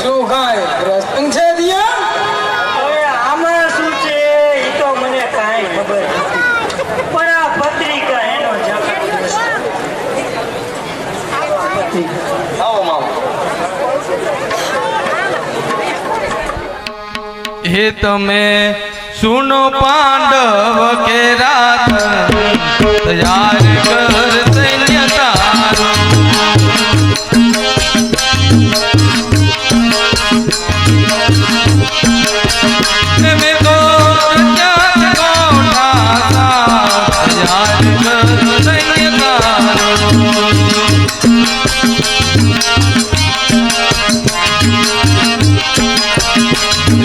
શું કાંઈ પ્રસંગ છે દિયા? હવે આમાં શું છે એ તો મને કાંઈ ખબર નથી, પણ આ પત્રિકા એનો જવાબ આવો મામા. हे તમે सुनो पांडव के रात तैयार कर सैन्य तारो में तो प्रख्यात कोठा तैयार कर सैन्य तारो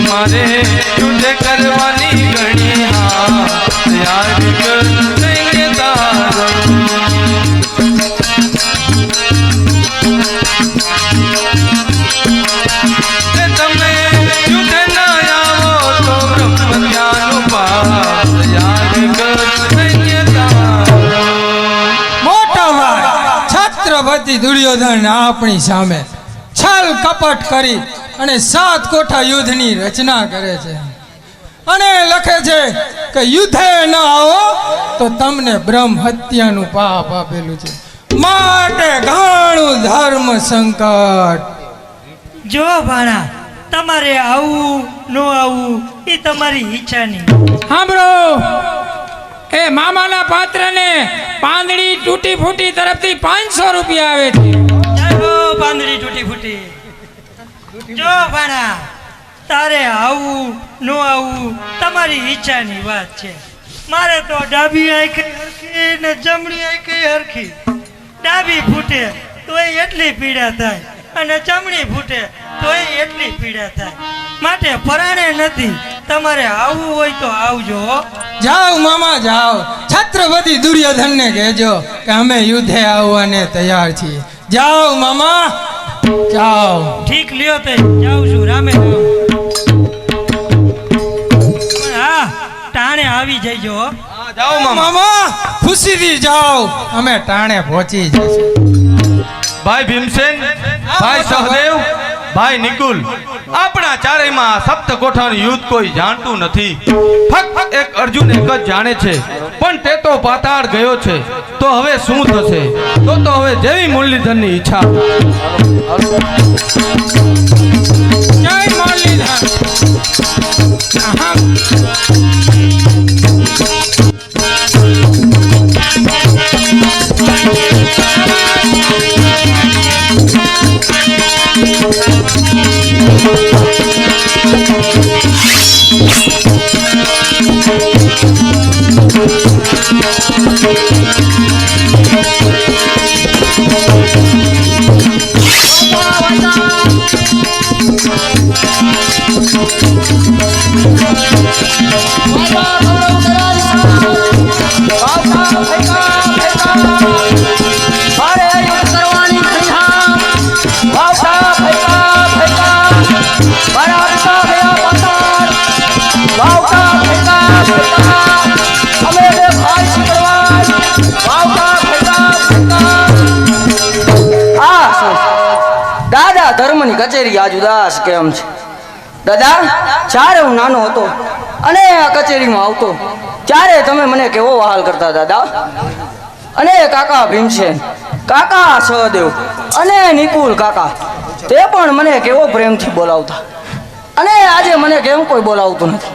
मारे तुझे करवानी घड़ी हाँ यार कर देंगे तारो तमे तुझे न आवो तो ब्रह्म ज्ञान पाप यार कर देंगे तारो મોટા ભાઈ છત્રપતિ દુર્યોધન આપણી સામે છલ કપટ કરી અને 7 કોઠા યુદ્ધની રચના કરે છે અને લખે છે કે યુદ્ધે ન આવો તો તમને બ્રહ્મ હત્યાનું પાપ આપેલું છે, માટે ઘણું ધર્મ સંકટ. જો ભાણા તમારે આવું ન આવું એ તમારી ઈચ્છાની. સાંભળો, એ મામાના પાત્રને પાંદડી તૂટી ફૂટી તરફથી 500 રૂપિયા આવે છે. ચાલો પાંદડી તૂટી ફૂટી. જો ભાણા તારે આવું ન આવું તમારી ઈચ્છાની વાત છે. મારે તો ડાબી આંખે હરખી ને જમણી આંખે હરખી. ડાબી ફૂટે તોય એટલી પીડા થાય અને જમણી ફૂટે તોય એટલી પીડા થાય. માટે પરાણે નથી. તમારે આવવું હોય તો આવજો. જાઓ મામા જાઓ, છત્રપતિ દુર્યોધનને કહેજો કે અમે યુદ્ધે આવવાને તૈયાર છીએ. જાઓ મામા જાઓ. ઠીક લ્યો તે જાઉં છું. રામે રામ. પણ હા ટાણે આવી જઈજો. जाओ मामा મામા ખુશીથી જાઓ, અમે ટાણે પહોંચી જઈશું. भाई भीमसेन भाई सहदेव भाई निकुल अपना चारेयમાં સપ્તકોઠાનું યુદ્ધ કોઈ જાણતું નથી. ફક્ત એક અર્જુન એક જ જાણે છે, પણ તે તો પાતાળ ગયો છે. તો હવે શું થશે? તો હવે જેવી મુરલીધરની ઈચ્છા. જય મુરલીધર. આહા. દાદા ધર્મની કચેરી આજ ઉદાસ કેમ છે? દાદા જ્યારે હું નાનો હતો અને આ કચેરીમાં આવતો ત્યારે તમે મને કેવો વહાલ કરતા દાદા. અને કાકા ભીમસેન, કાકા સહદેવ અને નિકુલ કાકા તે પણ મને કેવો પ્રેમથી બોલાવતા. અને આજે મને કેમ કોઈ બોલાવતું નથી?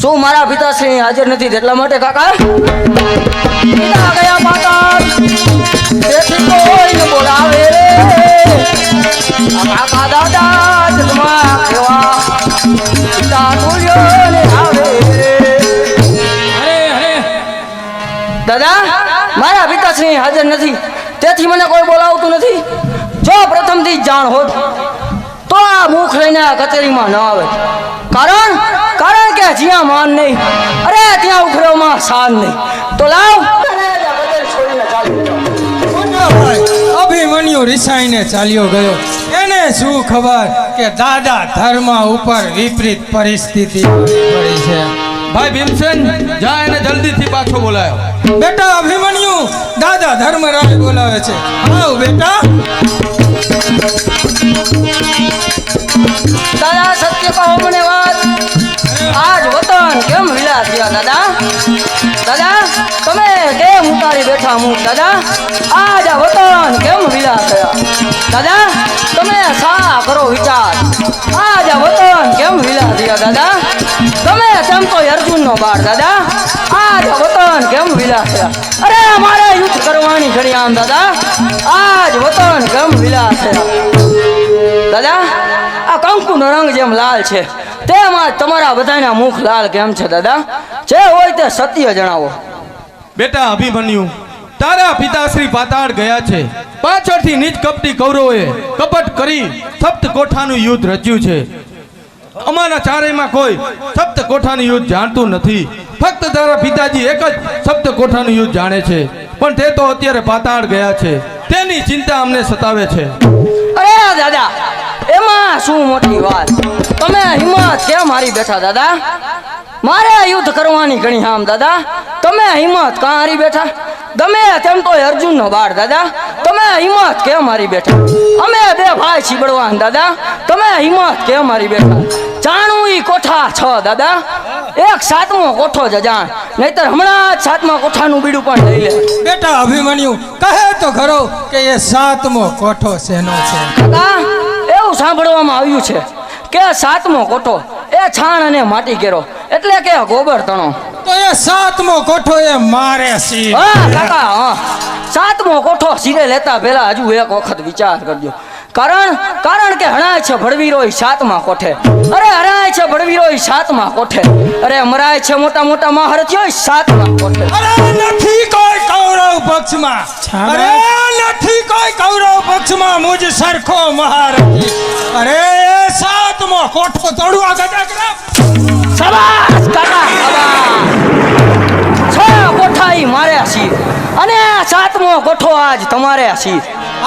શું મારા પિતાશ્રી હાજર નથી તેટલા માટે કાકા? પિતા ગયા પાતાળ તેથી કોઈને બોલાવે રે. કાકા દાદા જગમાં કેવા પિતા તુલ્યોને આવે રે. અરે અરે દાદા મારા પિતાશ્રી હાજર નથી તેથી મને કોઈ બોલાવતું નથી. જો પ્રથમથી જ જાણ હોત તો આ મુખ લઈને આ કચેરીમાં ન આવે. કારણ કે જ્યાં માન નહીં અરે ત્યાં ઉખરેમાં શાન નહીં. તો લાવ અભિમન્યુ રિસાઈને ચાલ્યો ગયો. એને શું ખબર કે દાદા ધર્મ ઉપર વિપરીત પરિસ્થિતિ પડી છે. ભાઈ ભીમસેન જા એને જલ્દીથી પાછો બોલાયો. બેટા અભિમન્યુ, દાદા ધર્મરાય બોલાવે છે. આવ બેટા. કે કહો મને વાત આજ વતન કેમ વિલા થયા દાદા દાદા તમે કેમ ઉતારી બેઠા મુખ દાદા આજ આ વતન કેમ વિલા થયા દાદા તમે સા કરો વિચાર આજ આ વતન કેમ વિલા થયા દાદા તમે તેમ તો અર્જુનનો બાળ દાદા આજ આ વતન કેમ વિલા થયા અરે મારે યુદ્ધ કરવાની ઘડી આમ દાદા આજ વતન કેમ વિલા થયા દાદા આ કંકુનો રંગ જેમ લાલ છે તેમાં તમારા બધાના મુખ લાલ કેમ છે દાદા જે હોય તે સત્ય જણાવો બેટા અભિમન્યુ તારા પિતાશ્રી પાતાળ ગયા છે પાછળથી નીચ કપટી કૌરવોએ કપટ કરી સપ્ત કોઠાનું યુદ્ધ રચ્યું છે અમારા ચારેયમાં કોઈ સપ્ત કોઠાનું યુદ્ધ જાણતું નથી ફક્ત તારા પિતાજી એક જ સપ્ત કોઠાનું યુદ્ધ જાણે છે પણ તે તો અત્યારે પાતાળ ગયા છે તેની ચિંતા અમને સતાવે છે અરે દાદા એમાં શું મોટી વાત તમે હિંમત કેમ હારી બેઠા દાદા મારે યુદ્ધ કરવાની ઘણી હામ દાદા તમે હિંમત કાં હારી બેઠા ગમે તેમ તો અર્જુનનો બાળ દાદા તમે હિંમત કેમ હારી બેઠા અમે બે ભાઈ છીબડવાન દાદા તમે હિંમત કેમ હારી બેઠા જાણું ઈ કોઠા છ દાદા એક સાતમો કોઠો જ જાણ નહીતર હમણાં જ સાતમા કોઠાનું બીડું પણ લઈ લે બેટા અભિમન્યુ કહે તો ખરો કે એ 7મો કોઠો શેનો છે કાકા એવું સાંભળવામાં આવ્યું છે કે 7મો કોઠો એ છાણ અને માટી કેરો એટલે કે ગોબર તણો તો એ 7મો કોઠો એ મારે સી હા કાકા હા 7મો કોઠો સીધે લેતા પહેલા હજુ એક વખત વિચાર કરજો કારણ કે હણાય છે ભડવીરો 7મા કોઠે અરે હરાય છે ભડવીરો 7મા કોઠે અરે મરાય છે મોટા મોટા મહારથીઓ 7મા કોઠે અરે નથી કોઈ કૌરવ પક્ષમાં અરે નથી કોઈ કૌરવ પક્ષમાં મુજ સરખો મહારથી અરે 7મો કોઠો તોડવા ગજા કરે શાબાશ કાકા શાબાશ 6 કોઠા ઈ મારે છી અને 7મો કોઠો આજ તમારે છી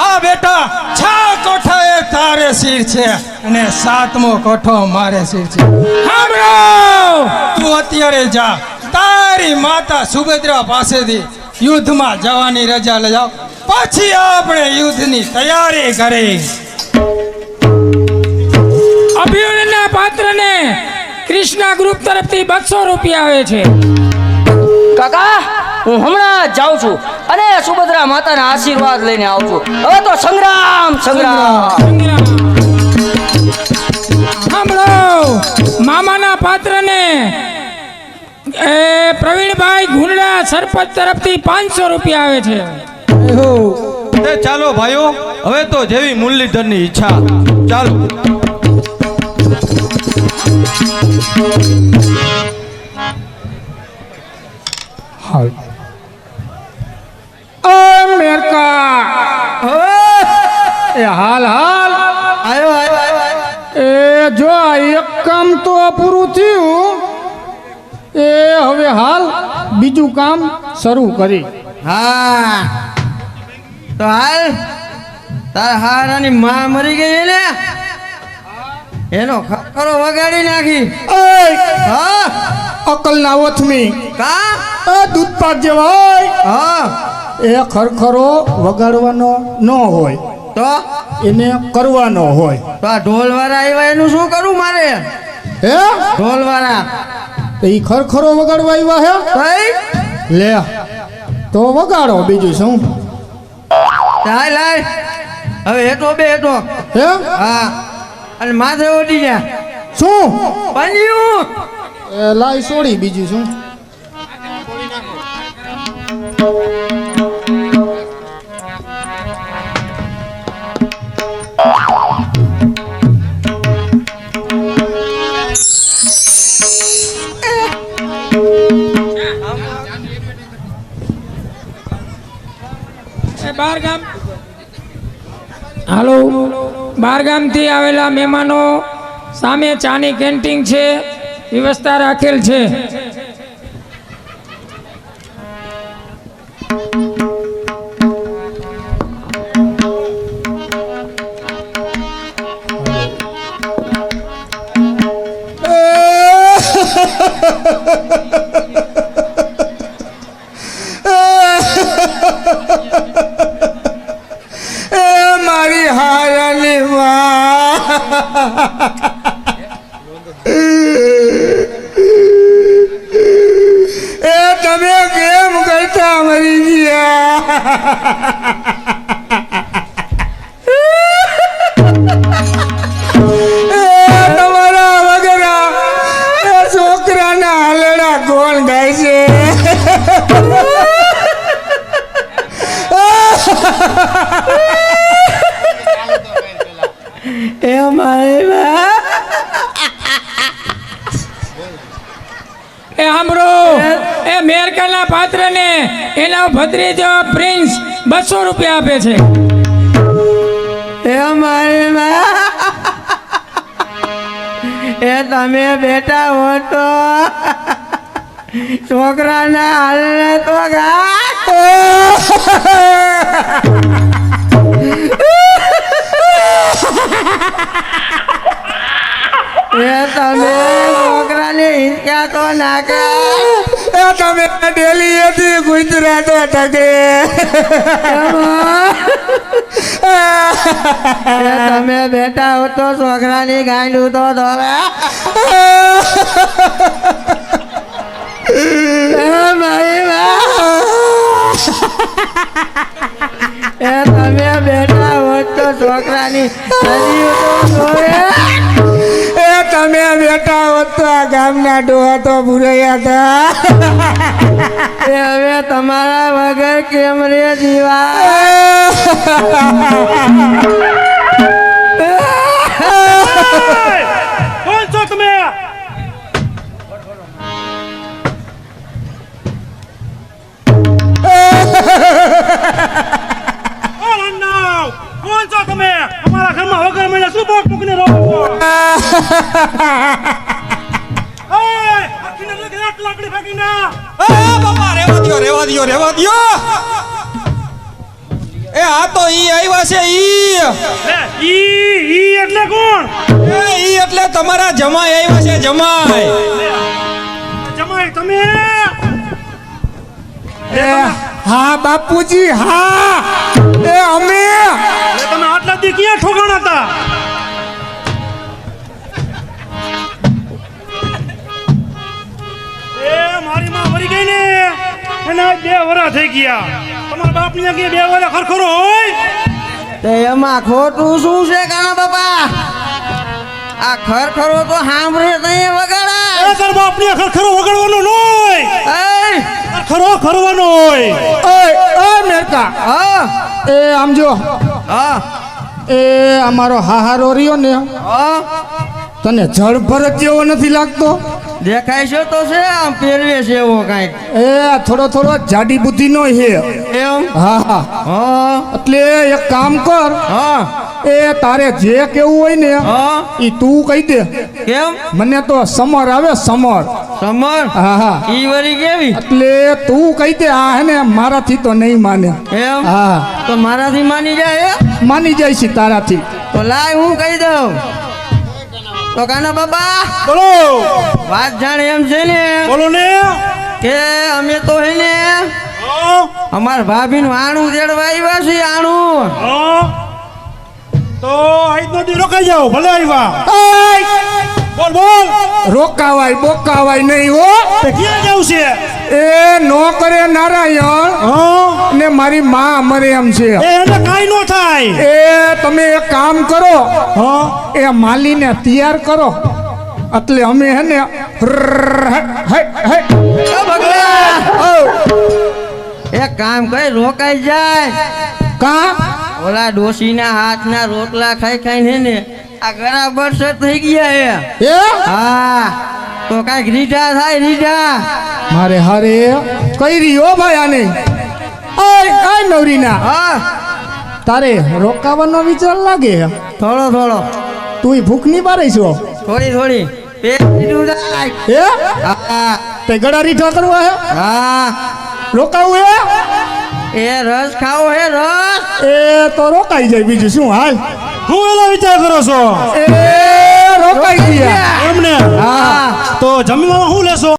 આ બેટા 6 કોઠા એ તારે શિર છે અને 7મો કોઠો મારે શિર છે સાંભળો તું અત્યારે જા તારી માતા સુભદ્રા પાસેથી યુદ્ધમાં જવાની રજા લઈ જાઓ પછી આપણે યુદ્ધની તૈયારી કરી અભિમન્યુના પાત્રને કૃષ્ણા ગ્રુપ તરફથી 200 રૂપિયા આવે છે કાકા હું હમણાં જ જાઉં છું અને સુભદ્રા માતાના આશીર્વાદ લઈને આવું છું હવે તો સંગ્રામ સાંભળો મામાના પાત્રને એ પ્રવીણભાઈ ગુંડડા સરપંચ તરફથી 500 રૂપિયા આવે છે તે ચાલો ભાઈઓ હવે તો જેવી મુરલીધરની ઈચ્છા ચાલો મેરકા એ હાલ આયો એ જો આ એક કામ તો પૂરું થયું એ હવે હાલ બીજું કામ શરૂ કરી હા તો હાલ તારા હારાની માં મરી ગઈ ને એનો ખરો વગાડી નાખી હા અકલના ઓથમી કા દૂધપાક જેવા હોય હા એ ખરખરો વગાડવાનો ન હોય તો એને કરવાનો હોય તો આ ઢોલ વાળા આવ્યા એનું શું કરું મારે હે ઢોલ વાળા તો ઈ ખરખરો વગાડવા આવ્યા હે લે તો વગાડો બીજું શું ચાલ લાય હવે હેઠો બે હેઠો હે હા અને માથે ઓડી જા શું પંજ્યું એ લાઈ છોડી બીજું શું હાલો બહારગામથી આવેલા મહેમાનો સામે ચાની કેન્ટીન છે વ્યવસ્થા રાખેલ છે મારી હારાની માં તમારા વગેરે એ છોકરાના હાલડા કોણ ગાય છે? એ સાંભળો, એ મેરકાના પાત્રને એના ભત્રીજો પ્રિન્સ 200 રૂપિયા આપે છે. એ તમે બેટા હો તો છોકરાના હાલને તો એ તમે છોકરાને હિંચકા તો નાખ્યા. એ તમે ડેલી હતી ગુજરાત ટકે. એ તમે બેટા હો તો છોકરાની ગાંડું તો ધોવે. એ તમે બેટા હો તો છોકરાની હરિયું તો ધોવે. એ તમે બેટા હોત તો આ ગામના ડોહા તો ભૂરાયા હતા. એ હવે તમારા વગર કેમ રે જીવા? કોણ છો તમે? કોણ છો તમે? અમારા ઘરમાં વગર મહિના શું ભોગ મૂકીને રહો છો? લાકડી ફેંકી ના. બાપા રેવા દ્યો. એ આ તો ઈ આવ્યા છે ઈ. ઈ એટલે કોણ? ઈ એટલે તમારા જમાઈ આવ્યા છે, જમાઈ. જમાઈ તમે? હા બાપુજી, હા. એ અમે તમે આટલા દી ક્યાં ઠોકાણા હતા? એ મારી માં મરી ગઈ ને એના 2 વર્ષ થઈ ગયા. તમારા બાપની કે 2 વર્ષ ખરખરો હોય? તે એમાં ખોટું શું છે કાના બાપા? આ ખરખરો તો સાંભળે નહીં વગાડા. એ તાર બાપની ખરખરો વગાડવાનો ન હોય, ખરો ખરવાનો હોય. એ મેરકા, હા એ આમ જો, હા એ અમારો હાહારો રહ્યો ને, હા તને જળ ભરત જેવો નથી લાગતો? દેખાય છે તો છે, આમ પહેરવે છે એવો કાંઈક. એ થોડો જાડી બુદ્ધિ નો છે. એમ? હા હા. હા એટલે એક કામ કર, હા એ તારે જે કેવું હોય ને હા. ઈ તું કહી દે. કેમ? મને તો સમર આવે, સમર. સમર? હા હા. ઈ વરી કેવી? એટલે તું કહી દે. આ હે ને મારાથી તો નહીં માને. એમ? હા, તો મારાથી માની જાય? માની જાય છે તારાથી. તો લાય હું કહી દઉં. તો કાના બાબા બોલો વાત જાણે એમ છે ને બોલો ને. કે અમે તો હે ને અમાર ભાભીનું આણું તેડવા આવ્યા છીએ. આણું તો આજ નદી રોકાઈ જાઓ, ભલે આવ્યા. એય! બોલ રોકાવાય બોકાવાય નહીં હો. તે ક્યાં જાવ છે? એ નો કરે નારાયણ ને મારી માં મરે એમ છે. એ એને કાઈ નો થાય. એ તમે એક કામ કરો, એ માલીને તૈયાર કરો, એટલે અમે હે ને એક કામ કરી રોકાઈ જાય. કા ઓલા ડોશીના હાથના રોટલા ખાઈ ખાઈને ને આ ઘણા વર્ષ થઈ ગયા એ હા, તો કાંઈક રીઢા થાય, રીઢા. મારે હારે કઈ રહ્યો ભાઈ આને. આય નવરીના, હા તારે રોકાવાનો વિચાર લાગે. થોડો થોડો, તું ભૂખની બારે છો? થોડી થોડી પેટ રીઢું થાય. એ હા તે ગળા રીઠા કરવા હે? હા. રોકાવું હે? એ રસ ખાવો હે, રસ? એ તો રોકાઈ જાય, બીજું શું હાલ. હું એલો વિચાર કરો છો? એ રોકાઈ ગયા એમને હા. તો જમીનમાં શું લેશો?